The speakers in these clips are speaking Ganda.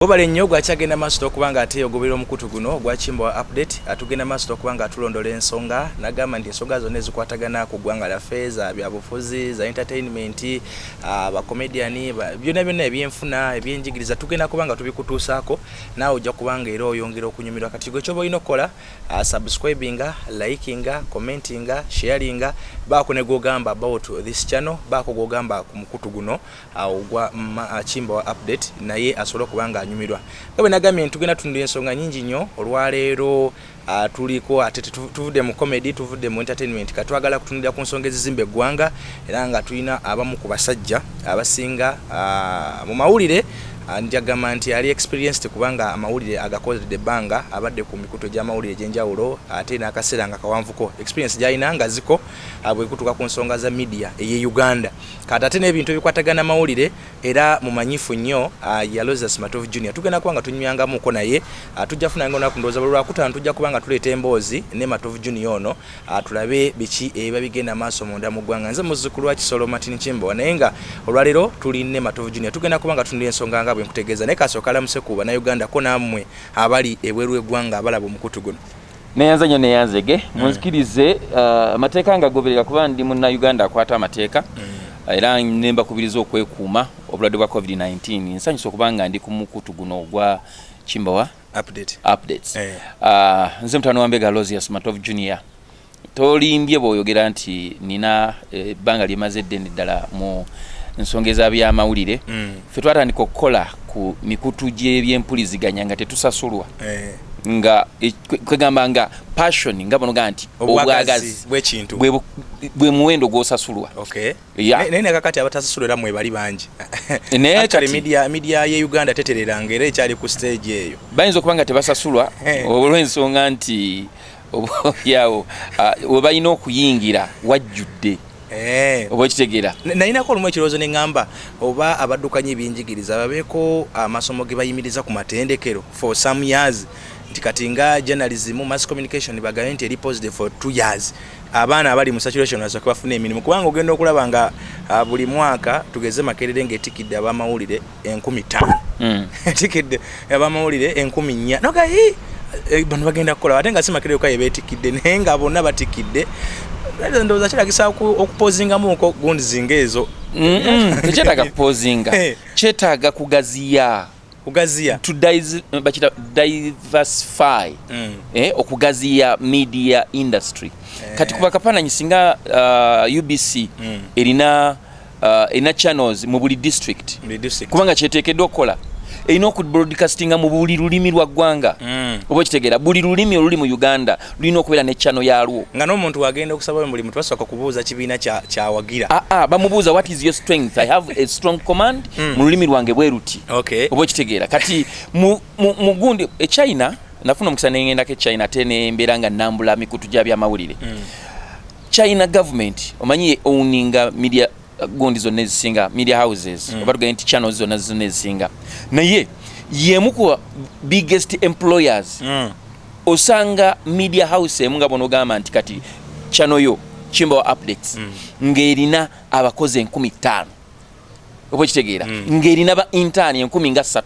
Obale nnyo gwachagenda master okubanga ate ogobera omukutu guno gwachimba update atugenda master okubanga atulondola ensonga nagamba ndi ensonga zonna ezikwatagana ku ggwanga la feza byabufuzi za entertainment ba comedian byonna ebyenfuna ebyenjigiriza tugenda kubanga tubikutuusako nawe ojja kubanga era oyongera okunyumirwa kati gwe kyoba olina okukola subscribinga likinga commentinga sharinga baako ne gogamba about this channel baako gogamba ku mukutu guno ogwa chimba update naye asobola kubanga anyumirwa gabe nagambye tugenda tundu ensonga nyingi nnyo olwaleero tuliko ate tuvude mu comedy tuvude mu entertainment katwagala kutunulira ku nsonga ezizimbe eggwanga era nga tulina abamu ku basajja abasinga mu mawulire njagamba nti ali experienced kubanga amawulire agakozedde banga abadde ku mikuto gy'amawulire gyenjawulo ate n'akaseera nga kawanvuko experience gyalina nga ziko bwe kutuka ku nsonga za media eye Uganda kati ate n'ebintu ebikwatagana amawulire era mumanyifu nnyo Yaloza Smartov Junior tugenda kubanga tunywangamuko naye tujja funanga onaku ndowooza Lwakutaano tujja kubanga tuleeta emboozi ne Matov Junior ono tulabe biki ebiba bigenda maaso munda mu ggwanga nze muzzukulu wa Kisolo Martin Chimbo naye nga olwaleero tuli ne Matov Junior tugenda kubanga tunulira ensonga bwe nkutegeeza naye kasooka lamuse kuba na Uganda ko nammwe abali ebweru eggwanga abalaba omukutu guno neyanza nnyo neyanzege munzikirize amateeka nga goberera kuba ndi munna Uganda akwata amateeka era nemba kubiriza okwekuuma obulwadde bwa COVID-19 nsanyusa okubanga ndi ku mukutu guno ogwa Chimbawa updates nze mutano wa Mbega Aloysius Smartov Junior tolimbye bw'oyogera nti nina ebbanga lyemaze eddene ddala mu nsongeza by'amawulire ffe twatandika okukola ku mikutu gy'ebyempuliziganya nga tetusasulwa nga kwegamba nga passion nga bonoga nti obwagazi bw'ekintu bwe muwendo gw'osasulwa naye nakakati abatasasulira mwe bali bangi kati media ye Uganda tetereranga era ekyali ku stage eyo bayinza okubanga tebasasulwa olw'ensonga nti yawo we balina okuyingira wajjudde oba kitegeera nayinako olumu ekirowoozo ne ŋŋamba oba abaddukanya ebyenjigiriza babeeko amasomo ge bayimiriza ku matendekero for some years nti kati nga journalism mass communication bagaye nti eri positive for 2 years abaana abali mu saturation asooke bafune emirimu kubanga ogenda okulaba nga buli mwaka tugeze Makerere ng'etikidde abamawulire 15,000 etikidde abamawulire 4,000 noga bano bagenda kukola ate nga si Makerere yokka yebeetikidde naye nga bonna batikidde ndowooza kiragisa okupozingamu gundi zinga ezo tekyetaaga kupozinga kyetaaga kugaziya to diversify okugaziya media industry kati kuba kapananyi singa UBC erina channels mu buli district kubanga kyeteekeddwa okukola erina okubroadcastinga mu buli lulimi lwa ggwanga oba kitegeera buli lulimi oluli mu Uganda lulina okubeera ne channel yalwo nga n'omuntu wagenda okusaba mulimu tebasooka kubuuza kibiina kyawagira bamubuuza what is your strength I have a strong command mu lulimi lwange bwe ruti oba kitegeera kati mu gundi China nafuna omukisa nengendako China ate nembeera nga nambula mikutu gya byamawulire China government omanyi owninga media gondi zonna ezisinga media houses oba tugende nti channels zonna ezisinga naye yemu ku biggest employers osanga media house emu nga bonogamba nti kati channel yo Chimbawa updates ng'erina abakozi 15,000 oba kitegeera ng'erina ba intern 13,000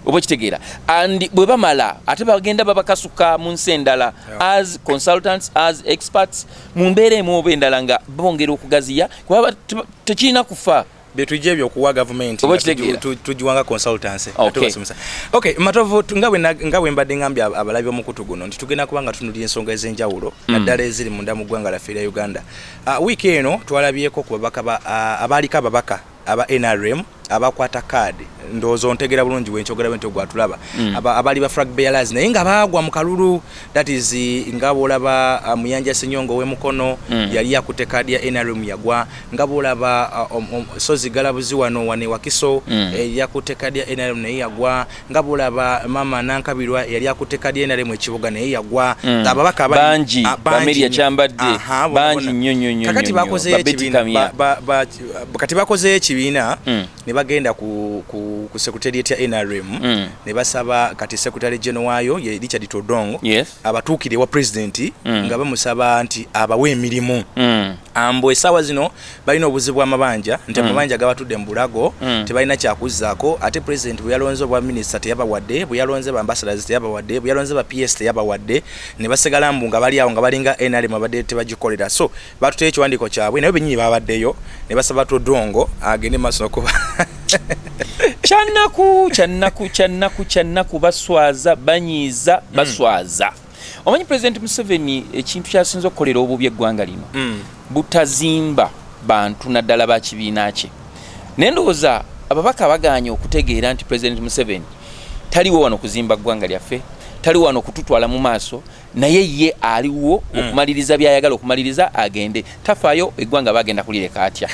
oba kitegeera and bwe bamala ate bagenda babakasuka mu nsi endala as consultants as experts mu mbeera emu oba endala nga bongera okugaziya kuba tekirina kufa betujje ebyokuwa government tujiwanga consultancy okay Matovu nga bwe mbadde ngambye abalabi omukutu guno nti tugenda kubanga tunulira ensonga ez'enjawulo naddala eziri munda mu ggwanga laffe lya Uganda wiiki eno twalabyeko ku babaka abaaliko ababaka aba NRM abakwata card ndozo ontegera bulungi wenchogera bento gwatulaba abali ba flag bearers naye nga bagwa mu kalulu that is ngabo olaba Muyanja Senyongo we mukono yali yakute card ya NRM yagwa ngabo olaba Sozi Galabuzi wano wane Wakiso yakute card ya NRM naye yagwa ngabo olaba Mama Nankabirwa yali yakute card ya NRM ekibuga naye yagwa ababaka banji Bameria Chambadde banji nyonyonyo kakati bakoze ekibina kati bakoze ekibina bagenda ku secretariat ya NRM ne basaba kati secretary general wayo ye Richard Todongo abatukire wa president nga bamusaba nti abawe emirimu ambo esawa zino balina obuzibu amabanja nti amabanja gabatudde mu bulago tebalina kyakuzzaako ate president bwe yalonze obwa minister teyabawadde bwe yalonze ba ambassadors teyabawadde bwe yalonze ba PS teyabawadde ne basigala mbu nga bali awo nga balinga NRM abadde tebagikolera so batute ekiwandiiko kyabwe naye benyinyi babaddeyo ne basaba Todongo agende maaso okuba kyannaku baswaza banyiiza baswaza omanyi president Museveni ekintu kyasinza okukolera obubi eggwanga lino butazimba bantu naddala ba kibiina kye nendowooza ababaka baganye okutegeera nti president Museveni taliwo wano kuzimba ggwanga lyaffe taliwo wano kututwala mu maaso naye ye aliwo okumaliriza byayagala okumaliriza agende tafaayo eggwanga bagenda kulireka atya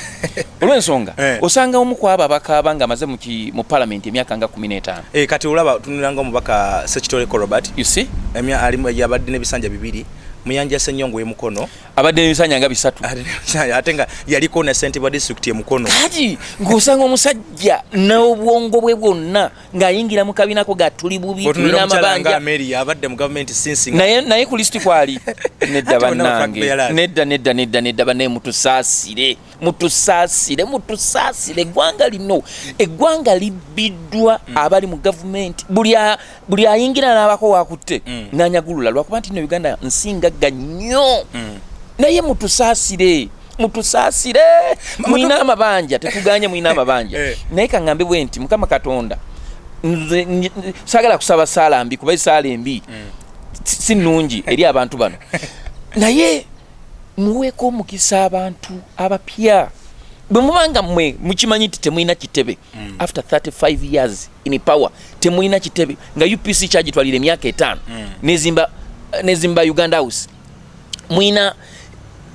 olw'ensonga osanga omu ku abo abakaaba nga amaze mu parliament emyaka nga 15 kati olaba tunulanga omubaka Sekitole Robert you see alimu yabadde n'ebisanja 2 Muyanja Senyongo ye Mukono abadde n'ebisanja nga 3 ate nga yaliko ne sente bwa district ye Mukono kati ng'osanga omusajja n'obwongo bwe bwonna ng'ayingira mu kabinako gatuli bubi tulina amabanja Mary abadde mu government since naye ku listi kwali nedda bannange nedda banne mutusaasire eggwanga libbiddwa abali mu government buli ayingira n'abako wakutte n'anyagulula lwakuba nti no Uganda nsingagga nnyo naye mutusaasire mwina amabanja tetuganye mwina amabanja naye kaŋŋambe bwe nti Mukama Katonda sagala kusaba saala mbi kuba saala embi si nnungi eri abantu bano naye muweeko omukisa abantu abapya bwe mubanga mmwe mukimanyi nti temulina kitebe after 35 years in power temulina kitebe nga UPC kyagitwalira emyaka 5 nezimba Uganda House mwina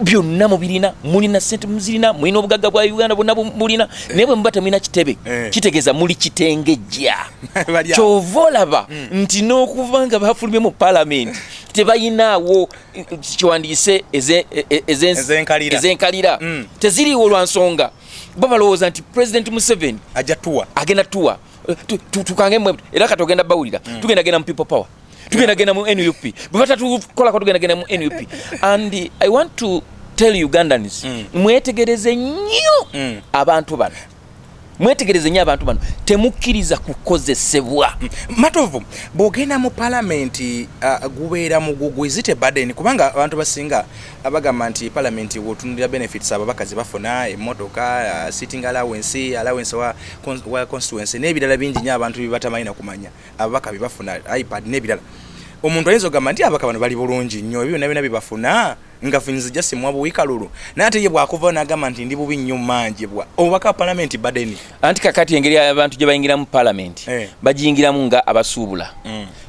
byonna mubirina mulina sente muzirina mulina obugagga bwa Uganda bonna mulina naye bwe muba temulina kitebe kitegeeza muli kitengejja kyovolaba nti n'okuva nga bafulumye mu parliament tebayinaawo kiwandiise ezenkalira teziriiwo olwansonga bo balowooza nti president Museveni agenda tuwa tukange mmwe era kati ogenda bawulira tugenda mu people power tugenda mu NUP bwe batatukolako tugenda mu NUP and I want to tell Ugandans mwetegereze nnyo abantu bano temukkiriza kukozesebwa matovu bwogenda mu parliament gubeera mugugwizite burden kubanga abantu basinga abagamba nti parliament wotunulira benefits ababakazi bafuna emmotoka sitting allowance wa constituency n'ebirala bingi nnyo abantu bibatamanyi kumanya ababaka bibafuna iPad n'ebirala omuntu ayinza ogamba nti ababaka bano bali bulungi nnyo ebyo byonna bibafuna nga finzi just mwabu wikalulu nate ye bwakuva n'agamba nti ndi bubi nnyo manjibwa obubaka parliament badeni anti kakati engeri abantu gye bayingira mu parliament bagiyingiramu nga abasuubula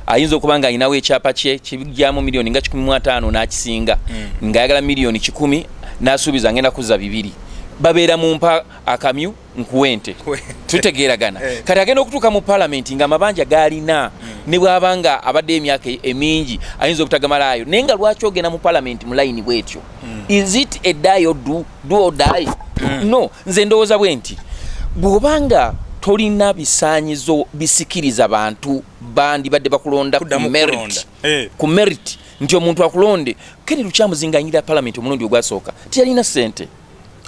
ayinza okuba nga ayinawo ekyapa kye kibijjamu miliyoni nga 15 n'akisinga ng'ayagala miliyoni 10 n'asuubiza ngenda kuzza 2 babeera mu mpa akamyu nkuwente tutegeeragana kati agenda okutuuka mu parliament nga amabanja galina ne bw'abanga abadde emyaka emingi ayinza obutagamalayo naye nga lwaki ogenda mu parliament mu layini bwetyo is it a die or do or die no nze ndowooza bwe nti bw'obanga tolina bisaanyizo bisikiriza bantu bandi badde bakulonda ku merit nti omuntu akulonde Ken Lukyamuzinga anyira parliament omulundi ogwasooka tiyalina ssente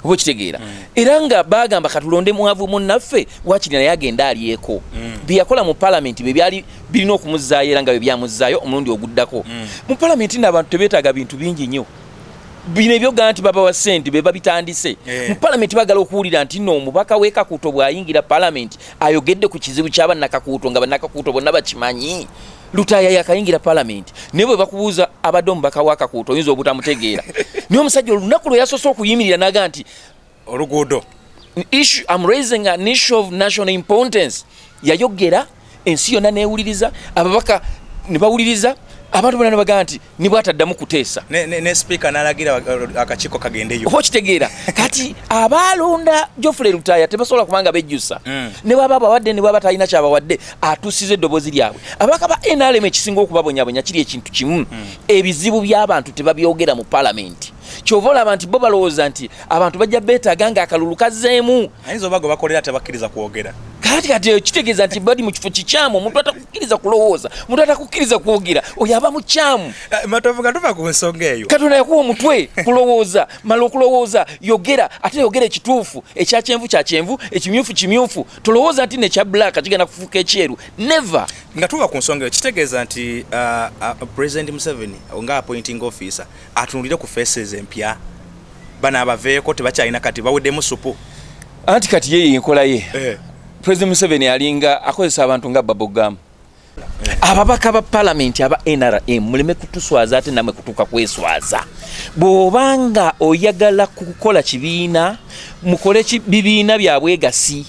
obo kitegeera era nga bagamba katulonde mwavu munnaffe wakiri naye agenda alyeko byakola mu parliament bye byali birina okumuzzaayo era nga bye byamuzzaayo omulundi oguddako mu parliament n'abantu tebeetaaga bintu bingi nnyo bino ebyogaa nti baba wa ssente be babitandise mu parliament bagala okuwulira nti nno omubaka w'Ekakuuto bw'ayingira parliament ayogedde ku kizibu ky'abannakakuuto nga bannakakuuto bonna bakimanyi Lutaaya yakayingira parliament naye bwe bakubuuza abadde omubaka wa Kakuuto oyinza obutamutegeera naye omusajja olunaku lwe yasoose okuyimirira naga nti oluguudo I'm raising an issue of national importance yayogera ensi yonna neewuliriza ababaka ne bawuliriza abantu bonna baga nti nibwataddamu kuteesa ne speaker n'alagira akakiiko kagendeyo oba kitegeera kati abaalonda Geoffrey Lutaaya tebasobola kubanga bejjusa ne baba abawadde ne baba talina kyabawadde atuusiza eddoboozi lyabwe ababaka ba NRM ekisinga okubabonyabonya kiri ekintu kimu ebizibu by'abantu tebabyogera mu parliament kyova olaba nti bo balowooza nti abantu bajja beetaaga nga akalulu kazzeemu ayinza obago bakolera tebakkiriza kwogera kati kitegeeza nti bali mu kifo kikyamu omuntu atakukiriza kulowooza omuntu atakukiriza kwogera oyo aba mukyamu Matovu gatuva ku nsonga eyo Katonda yakuwa omutwe kulowooza mala okulowooza yogera ate yogera ekituufu ekya kyenvu kya kyenvu ekimyufu kimyufu tolowooza nti nekya black kigenda kufuuka ekyeru never nga tuva ku nsonga eyo kitegeeza nti President Museveni nga appointing officer atunulire ku faces empya bana abaveeko tebakyalina kati baweddemu supu anti kati yeye enkola ye President Museveni alinga akozesa abantu nga babogamu ababaka ba parliament aba NRM muleme kutuswaza ate namwe kutuka kweswaza bwobanga oyagala kukola kibiina mukole bibiina byabwegasi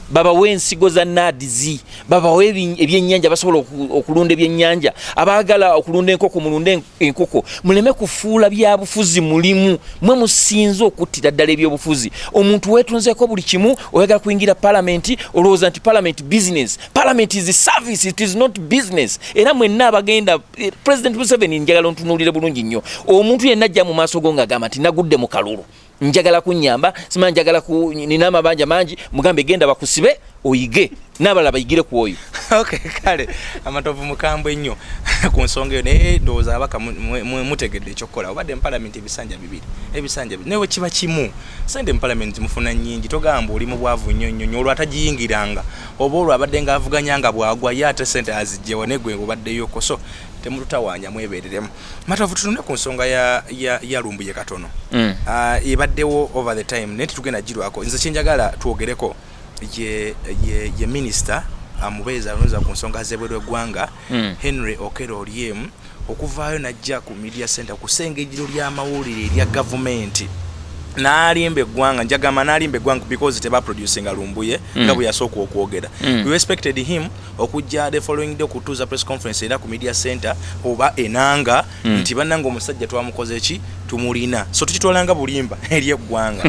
babawe ensigo za nadizi babawe ebyennyanja basobola okulunda ebyennyanja abaagala okulunda enkoko mulunde enkoko muleme kufuula byabufuzi mulimu mwe musinze okuttira ddala ebyobufuzi omuntu weetunzeeko buli kimu oyagala kuyingira parliament olowooza nti parliament business parliament is a service it is not business era mwenna abagenda President Museveni njagala ontunuulire bulungi nnyo omuntu yenna ajja mu maaso go ng'agamba nti nagudde mu kalulu njagala kunyamba sima njagala nina amabanja mangi mugambe genda bakusibe oyige nabala bayigire ku oyo okay kale Amatovu mukambwe nnyo ku nsonga eyo naye ndowooza abaka mutegedde ekyokukola obadde mu parliament ebisanja newe kiba kimu sente mu parliament mufuna nnyingi togamba oli mu bwavu nnyo olwo atagiyingiranga oba olwo abadde ngaavuganyanga bwagwa ye ate sente azijjewa negwe obaddeyoko so temututawaanya mwebereremu Matovu tunune ku nsonga ya Lumbuye katono ebaddewo over the time naye titugenda girwako nze kyenjagala twogereko ye minister amubeeza alonza ku nsonga z'ebweru eggwanga Henry Okello Oryem okuvaayo najja ku media center kusengejjero ly'amawulire erya gavumenti n'alimba eggwanga njagamba n'alimba eggwanga because teba producing Lumbuye nga bwe yasooka okwogera we respected him okujja the following day okutuuza press conference era ku media center oba enanga nti bannanga omusajja twamukoze ki tumulina so tukitwalanga bulimba eri eggwanga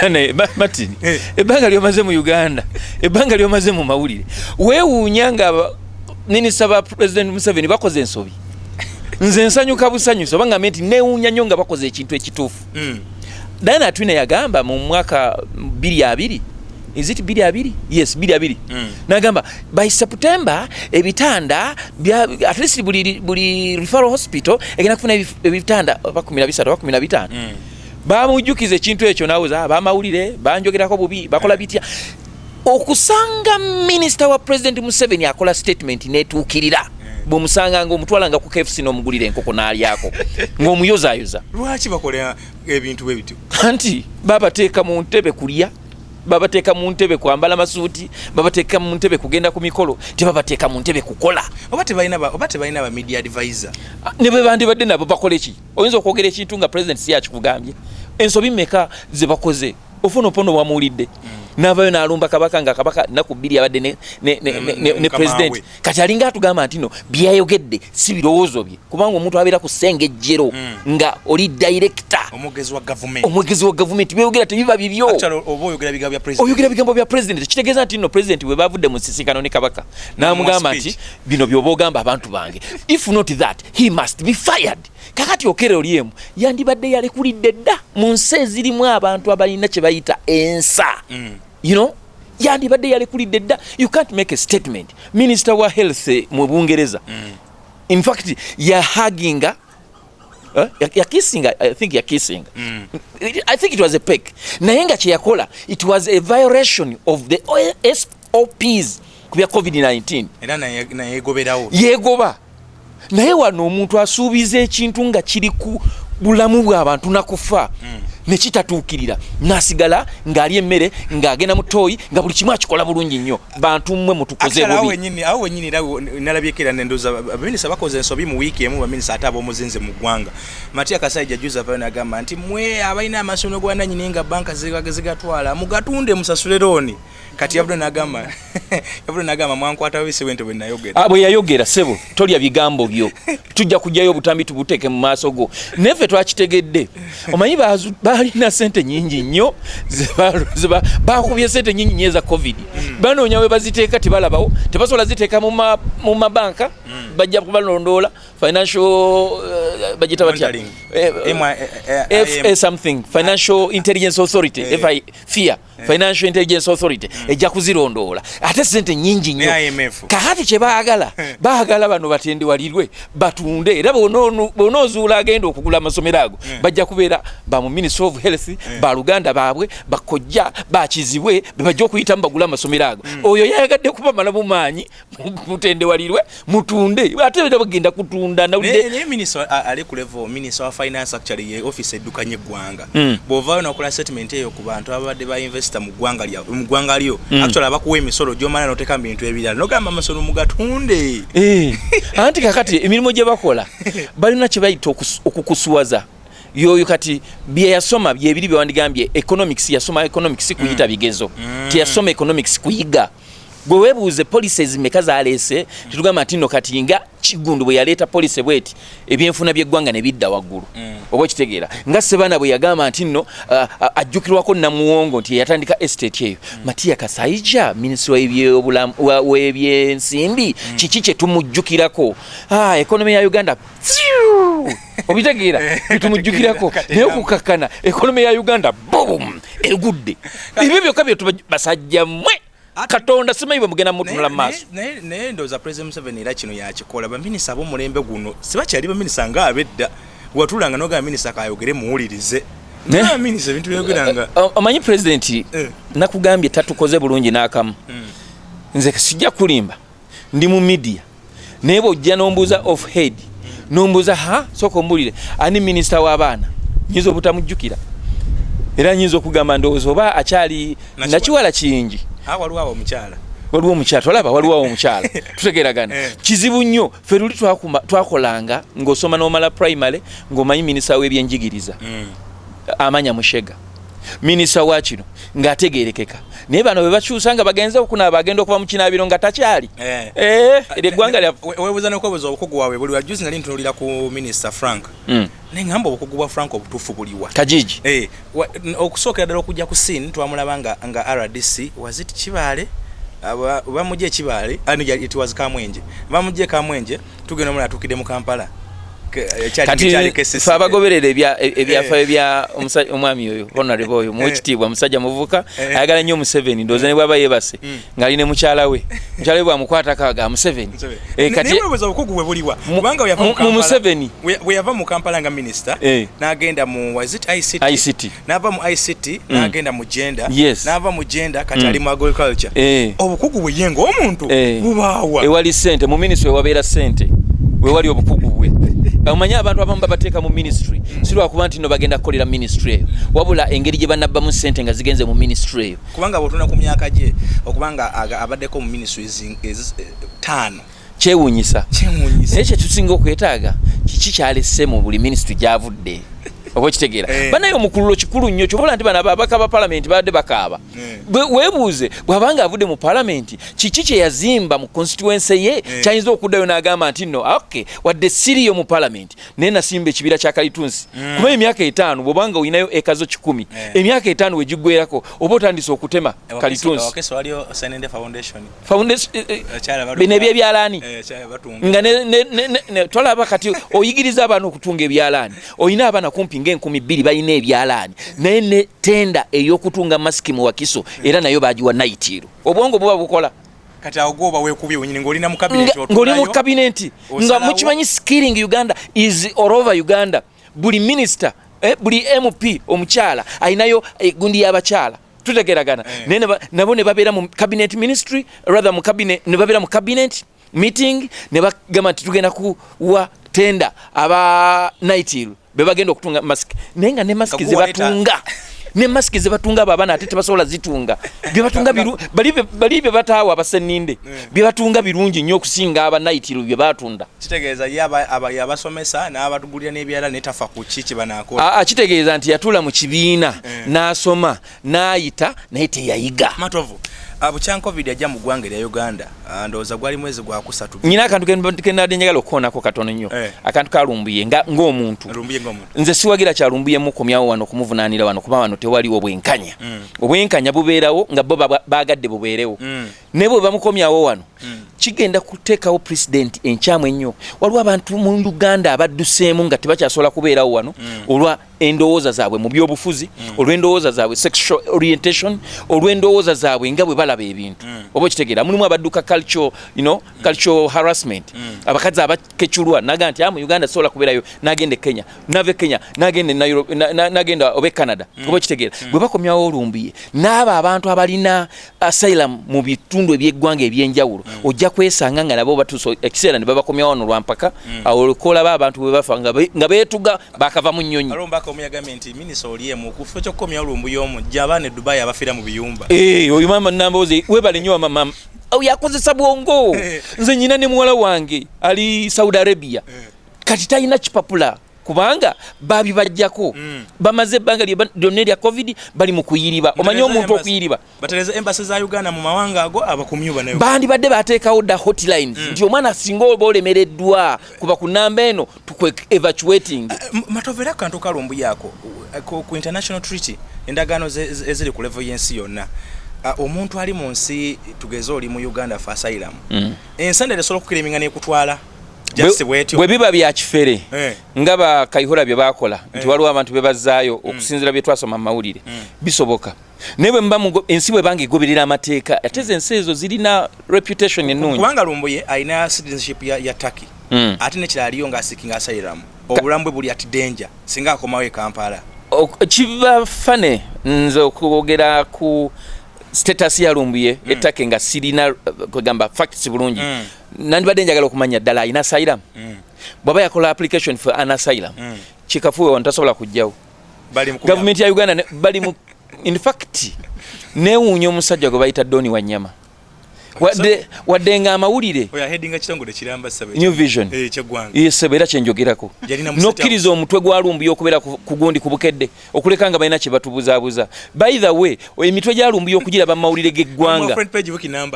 ne Martin ebbanga lyomaze mu Uganda ebbanga lyomaze mu mawulire weewuunya nga minisita ba President Museveni bakoze ensobi nze nsanyuka busanyuso banga menti neewuunya nnyo nga bakoze ekintu ekituufu Diana Twine yagamba mu mwaka 2020 is it 2020 yes 2020 nagamba by September ebitanda at least buli referral hospital egena kufuna ebitanda 12 bamujjukiza ekintu ekyo nawuza bamawulire banjogerako bubi bakola bitya okusanga minister wa President Museveni akola statement netuukirira bomusanga ngo mutwalanga ku KFC no mugulire enkoko nalyako ng'omuyozayoza lwaki bakolera ebintu bwebityo anti babateeka mu ntebe kulya babateeka mu ntebe kwambala masuuti babateeka mu ntebe kugenda ku mikolo tebabateeka mu ntebe kukola oba tebalina ba media advisor ne bwe bandibadde nabo bakola ki oyinza okwogera ekintu nga president si yakikugambye ensobi mmeka ze ofuna opono wamuwulidde n'avayo n'alumba kabaka nga kabaka naku bbiri abadde ne president kati alinga atugamba nti no byayogedde si birowoozo bye kubanga omuntu abeera ku ssengejjero nga oli director omwogezi wa gavumenti byeyogera tebiba bibyo oyogera bigambo bya president kitegeeza nti no president bwe bavudde mu nsisinkano ne kabaka n'amugamba nti bino by'oba ogamba abantu bange if not that he must be fired kakati Okello Oryem yandibadde yalekulidde dda mu nsi ezirimu abantu abalina kye bayita ensa you know yandibadde yalekulidde dda you can't make a statement minister wa health mu Bungereza in fact yahaginga kissing I think I think it was a peck naye nga kye yakola it was a violation of the SOPs kubya COVID-19 era na yegoberawo yegoba naye wano omuntu asuubiza ekintu nga kiri ku bulamu bw'abantu nakufa nekitatuukirira nasigala ng'ali emmere ng'agenda mu ttooyi nga buli kimu akikola bulungi nnyo bantu mmwe mutukoze bubi awo wennyini nalabyekera nendoza baminisita bakoze ensobi mu wiiki emu baminisita ate ab'omuzinze mu ggwanga Matia Kasaija juza vayo nagamba nti mwe abalina amasomero g'obwannannyini nga banka zigatwala mugatunde musasule looni kati yabula nagamba mwankwata bisi wento bwe nayogera bwe yayogera sebo tolya bigambo byo tujja kujjayo obutambi tubuteeke mu maaso go neffe twakitegedde omanyi balina sente nyingi nnyo bakubye sente nyingi nnyo eza covid banoonya we baziteeka tebalabawo tebasobola ziteeka mu mabanka bajja kubalondoola financial bagita batya something financial intelligence authority FIA Financial Intelligence Authority ejja kuzirondoola ate sente nyingi nnyo kakati kye baagala bano batendewalirwe batunde era bonoozuula agenda okugula amasomero ago bajja kubeera ba mu Ministry of Health baluganda baabwe bakojja bakizibwe bebajja okuyitamu bagula amasomero ago oyo yayagadde kubamala bumaanyi mutendewalirwe mutunde ate bagenda kutunda naye minister ali ku level minister wa finance actually ye office edukanye gwanga bovaayo nakola settlement eyo ku bantu abadde ba investor mu gwanga lyo actually abakuwa emisolo gyomala noteka mu bintu ebirala nogamba amasolo mugatunde anti kakati emirimu gye bakola balina kye bayita okukusuwaza yoyo kati bye yasoma bye biri byewandigambye economics yasoma economics kuyita bigezo tiyasoma economics kuyiga gwe webuuze policies meka zaleese tutugamba ati nno kati nga Kigundu bwe yaleeta police bweti ebyenfuna by'eggwanga ne bidda waggulu oba kitegeera nga Sebana bwe yagamba nti nno ajjukirwako Namuwongo nti yatandika estate eyo Matiya Kasaija minisitule w'ebyensimbi kiki kye tumujjukirako economy ya Uganda obitegeera bitumujjukirako naye okukakkana economy ya Uganda boom egudde ebyo byokka bye basajja mmwe Katonda simayiwe mugenda mutunula maaso naye ndoza President Museveni era kino yakikola baminisa ab'omulembe guno sibakyali baminisa nga abedda watulanga noga minisa kayogere muwulirize minisa ebintu byogeranga omanyi president nakugambye tatukoze bulungi n'akamu nze sijja kulimba ndi mu media naye bw'ojja n'ombuuza off head n'ombuuza sooka ombulire ani minisita w'abaana nyinza obutamujjukira era nyinza okugamba ndowooza oba akyali nakiwala kingi waliwo omukyala tolaba waliwo omukyala tutegeragana kizibu nnyo ffe luli twakolanga ng'osoma n'omala primary ng'omanyi minisita w'ebyenjigiriza Amanya Mushega minisita wa kino ng'ategeerekeka naye bano bwe bakyusa nga bagenze okunaaba agenda okuva mu kinaabiro nga takyali eggwanga weebuuza n'okwebuuza obukugu waabwe buli wajuzi nali ntunuulira ku minisita Frank naye ngamba obukugu bwa Frank obutuufu buliwa Kajiji okusookera ddala okujja ku scene twamulaba nga RDC waziti Kibaale bamugye Kibaale it was Kamwenje bamugye Kamwenje tugenda omulala atukidde mu Kampala kati fabagoberera ebyafayo bya omwami oyo honorable oyo mwekitibwa musajja muvuka ayagala nnyo Museveni ndoze ne bwaba yebase ngali ne mukyala we bwamukwata kaga Museveni kati nebuza obukugu bwe buliwa kubanga mu Museveni we yava mu Kampala nga minister n'agenda mu ICT n'ava mu ICT n'agenda mu gender n'ava mu gender kati ali mu agriculture obukugu bwe yengo omuntu bubaawa ewali sente mu ministry wabeera sente we wali obukugu bwe amanya abantu abamu babateeka mu ministry sirwa kuba nti no bagenda kukolera ministry eyo wabula engeri gye banabba mu sente nga zigenze mu ministry eyo kubanga bwotuna ku myaka gye okubanga abaddeko mu ministries 5 kyewuunyisa naye kye tusinga okwetaaga kiki kyalese mu buli ministry gyavudde oba kitegeera banayo omukululo kikulu nnyo kyobola nti bano ababaka ba parliament badde bakaaba weebuuze bw'abanga avudde mu parliament kiki kye yazimba mu constituency ye kyayinza okuddayo n'agamba nti no okay wadde siriyo mu parliament naye nasimba ekibira kya Kalitunsi kuba emyaka 5 bw'obanga olinayo ekazo 10 emyaka 5 wegiggwerako oba otandise okutema Kalitunsi bino ebyebyalaani nga tolaba kati oyigiriza abaana okutunga ebyalaani olina abaana kumpi ng'e2,000 balina ebyalaani naye ne tenda ey'okutunga masiki mu Wakiso era nayo bagiwa Naitiro obwongo buba bukola kati agoba weekubye wenyine ngolina mu cabinet ngoli mu cabinet nga mukimanyi skilling Uganda is all over Uganda buli minister buli MP omukyala ayinayo gundi y'abakyala tutegeragana nabo ne babeera mu cabinet ministry rather mu cabinet ne babeera mu cabinet meeting ne bagamba nti tugenda kuwa tenda aba Naitiro bebagenda okutunga mask nenga ne mask zebatunga ne mask zebatunga abana ate tebasobola zitunga byebatunga bali bebatawa abaseninde byebatunga birungi nnyo okusinga aba Naitiro bye batunda kitegeeza yabasomesa n'abatugulira n'ebyala netafa ku kiki banakola kitegeeza nti yatula mu kibiina n'asoma n'ayita naye teyayiga matovu Buchan COVID yajja mu ggwanga lya Uganda ndowooza gwali mwezi gwa 3 nyina akantu kenadde njagala okukoonako katono nnyo akantu kalumbuye ng'omuntu nze siwagira kyalumbuye mukomyawo wano kumuvunaanira wano kuba wano tewaliwo obwenkanya obwenkanya bubeerawo nga bo baagadde bubeerewo ne bwe bamukomyawo wano kigenda kuteekawo president enkyamu ennyo. Waliwo abantu mu Uganda abadduseemu nga tebakyasobola kubeerawo wano olwa endowooza zaabwe mu byobufuzi, olw'endowooza zaabwe sexual orientation, olw'endowooza zaabwe nga bwe balaba ebintu. Oba okitegeera mulimu abadduka cultural harassment. Abakazi abakeculwa naga nti mu Uganda sobola kubeerayo n'agenda Kenya, nave Kenya n'agenda oba Canada. Oba okitegeera bwe bakomyawo olumbiye n'abo abantu abalina asylum mu bitundu eby'eggwanga ebyenjawulo ojja kwesanga nga nabo batuusa ekiseera ne babakomyawo wano lwampaka awo olikola abantu bwe bafa nga beetuga bakava mu nnyonyi. Omuyagamente minisita oliemu kufo kyokkomya olumbuye omu jabane Dubai abafira mu biyumba. Oyo mama namboze webale nnyo mama yakozesa bwongo. Nze nyina ne muwala wange ali Saudi Arabia kati talina kipapula kubanga babi bajjako bamaze ebbanga lyonna lya covid bali mu kuyiriba. Omanyi omuntu okuyiriba batereza embassy za Uganda mu mawanga ago abakumyuba nayo bandi badde bateekawo da hotlines nti omwana singa oba olemereddwa kuba ku namba eno tukwe evacuating. Matovera kantu kalumbu yako ku international treaty endagaano eziri ku level y'ensi yonna. Omuntu ali mu nsi tugeze oli mu Uganda for asylum ensande esobola okukiriminga n'ekutwala bwe biba bya kifere nga ba Kayihura bye bakola nti waliwo abantu be bazaayo okusinzira bye twasoma mu mawulire bisoboka. Naye bwe mba ensi bwe bange egoberera amateeka ate ensi ezo zirina reputation ennungi. Kubanga Lumbuye alina citizenship ya Turkey ate nekirala aliyo ng'asikinga asylum obulamu bwe buli at danger singa akomawo e Kampala. Kiba fane nze okwogera ku status ya Lumbuye ettake nga sirina kwegamba facts bulungi nandibadde njagala okumanya ddala alina asylum bw'aba yakola application for an asylum kikafuwe wano tasobola kujjawo. Government ya Uganda bali mu in fact neewuunya omusajja gwe bayita Doni Wanyama wadde nga amawulire New Vision yesebeera kyenjogerako nokkiriza omutwe gwa Lumbuye okubeera ku gundi ku bukedde okuleka nga balina kye batubuzaabuza. By the way emitwe gya Lumbuye okugira bamawulire g'eggwanga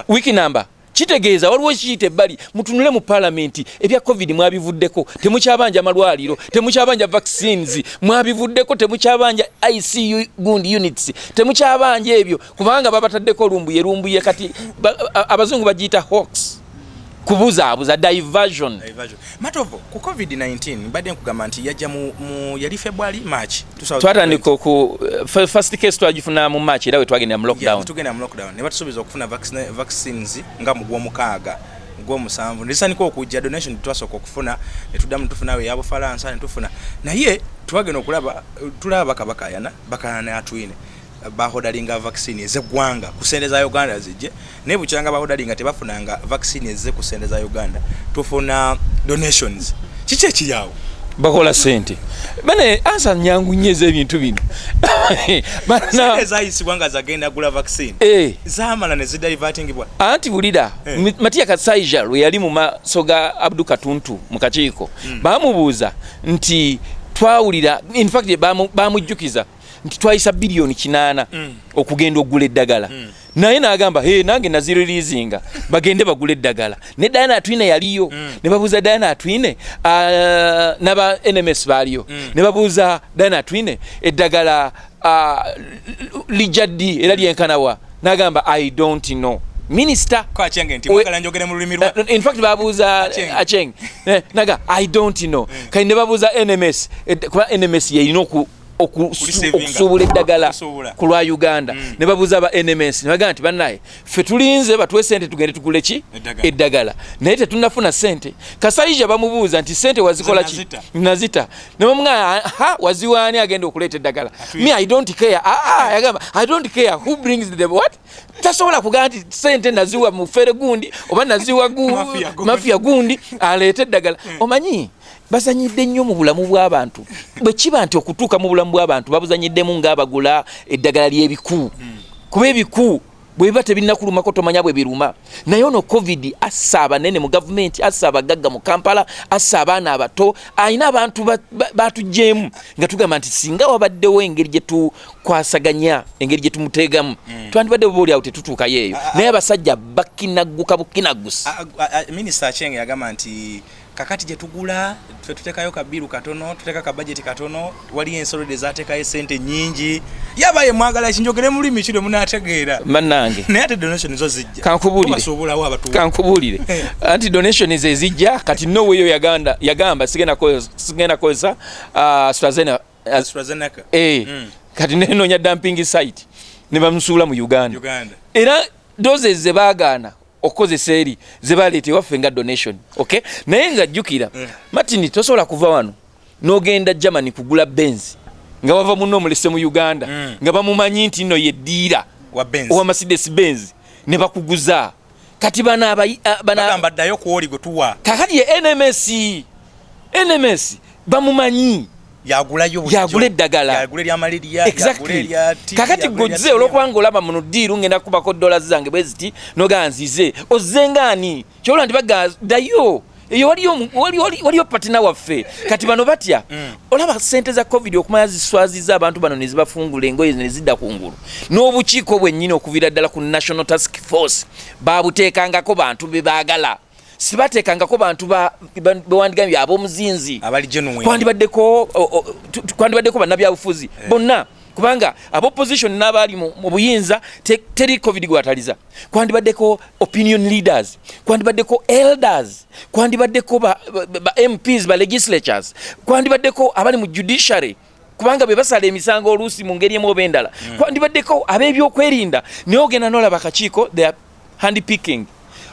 wiki namba kitegeeza waliwo ekiyita ebbali mutunule mu parliament ebya covid mwabivuddeko temukyabanja malwaliro temukyabanja vaccines mwabivuddeko temukyabanja ICU gundi units temukyabanja ebyo kubanga babataddeko Lumbuye kati abazungu bagiyita hoax kubuzaabuza diversion. Matovo ku covid-19 mbadde nkugamba nti yajja mu yali February March twatandika ku first case twagifuna mu March era we twagenda mu lockdown ne batusubiza okufuna vaccines nga mu gw'omukaaga gw'omusanvu ndisaniko okujja donation twasooka okufuna ne tuddamu tufunawe yabo Faransa ne tufuna naye twagenda okulaba tulaba bakana ne atwine bahodalinga vaccine ez'eggwanga ku sente za Uganda zijje naye bukyanga bahodalinga tebafunanga vaccine ez'e ku sente za Uganda tufuna donations kiki ekiyawo bakola sente bane ansa nyangu nyeze ebintu bino bana ezayisibwanga zagenda gula vaccine zamala ne zidivertingibwa anti bulira Matia Kasaija lwe yali mu maaso ga Abdul Katuntu mu kakiiko bamubuuza nti twawulira in fact bamujjukiza nti twayisa bilioni 8 okugenda ogula eddagala naye n'agamba nange nazireleasinga bagende bagula eddagala ne Diana Atwine yaliyo ne babuuza Diana Atwine n'aba NMS baaliyo ne babuuza Diana Atwine eddagala lijaddi era lyenkanawa n'agamba I don't know. Minister kwa Acheng nti mwagala njogere mu lulimi lwa in fact babuuza Acheng naga I don't know kandi babuuza NMS kuba NMS yeyina okusuubula eddagala ku lwa Uganda ne babuuza ba NMS ne bagamba nti bannaye ffe tulinze batuwe sente tugende tugule ki eddagala naye tetunafuna sente. Kasaija bamubuuza nti sente wazikola ki nazita ne bamugamba waziwaani agenda okuleeta eddagala me I don't care yagamba I don't care who brings the what tasobola kugamba nti sente naziwa mu fere gundi oba naziwa mafia gundi aleeta eddagala. Omanyi bazanyidde nnyo mu bulamu bw'abantu bwe kiba nti okutuuka mu bulamu bw'abantu babuzanyiddemu ng'abagula eddagala ly'ebiku kuba ebiku bwe biba tebinnakulumako tomanya bwe biruma naye ono covid assa abanene mu gavumenti assa abagagga mu Kampala assa abaana abato ayina abantu batugjeemu nga tugamba nti singa wabaddewo engeri gye tukwasaganya engeri gye tumuteegamu twandibadde booli awo tetutuukayo eyo naye abasajja bakinagguka bukinagusi. Minisita Acheng yagamba nti kakati je tugula ffe tutekayo kabiru katono tuteka ka budget katono wali ensolide zatekayo sente nyingi yabaye mwagala kinjogere mulimi kiro munategeera mannange naye ate donation zo zijja kankubulire anti donation ezijja kati noweyo yagamba sigenda koza AstraZeneca kati nenonya dumping site ne bamusuula mu Uganda era doses ze baagaana okozesa eri ze baleete waffe nga donation okay naye nga jjukira Martin tosobola kuva wano n'ogenda Germany kugula Benz nga wava muno omulese mu Uganda nga bamumanyi nti nno ye ddiira wa Mercedes Benz ne bakuguza kati bagamba ddayo ku oli gwe tuwa kakati ye NMS bamumanyi yagula eddagala yagula lya malaria exactly kakati gozze olwokubanga olaba muno ddiiru ngenda kubako dollars zange bwe ziti noganzize ozzengaani kyola nti ddayo eyo waliyo patina waffe kati bano batya olaba sente za covid okumanya ziswaziza abantu bano ne zibafungula engoye ne zidda kungulu n'obukiiko bwennyini okuviira ddala ku National Task Force babuteekangako bantu be baagala sibatekangako bantu bewandigambye ab'omuzinzi abali genuine kwandibaddeko bannabyabufuzi bonna kubanga ab'opposition n'abaali mu buyinza teri covid gwataliza kwandibaddeko opinion leaders kwandibaddeko elders kwandibaddeko ba MPs ba legislatures kwandibaddeko abali mu judiciary kubanga be basala emisango oluusi mu ngeri emu oba endala kwandibaddeko ab'ebyokwerinda naye ogenda n'olaba akakiiko they are handpicking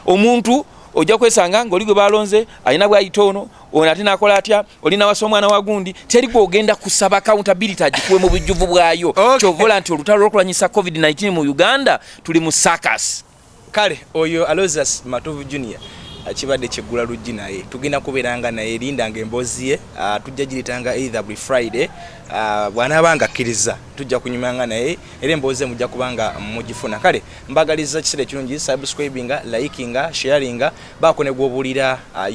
omuntu ojja kwesanga ng'oli gwe balonze alina bwayitoono ono ate nakola atya olina wasa omwana wa gundi teri gw'ogenda kusaba accountability agikuwe mu bujjuvu bwayo kyovola nti olutalo lw'okulwanyisa covid-19 mu Uganda tuli mu circus. Kale oyo Aloysius Matovu Junior akibadde kyeggula luggi naye tugenda kubeeranga naye lindanga emboozi ye tujja giritanga either every Friday bw'anaabanga akkiriza tujja kunyumanga naye era emboozi mujja kubanga mugifuna. Kale mbagaliza kiseera ekirungi subscribinga likinga sharinga baako ne gw'obuulira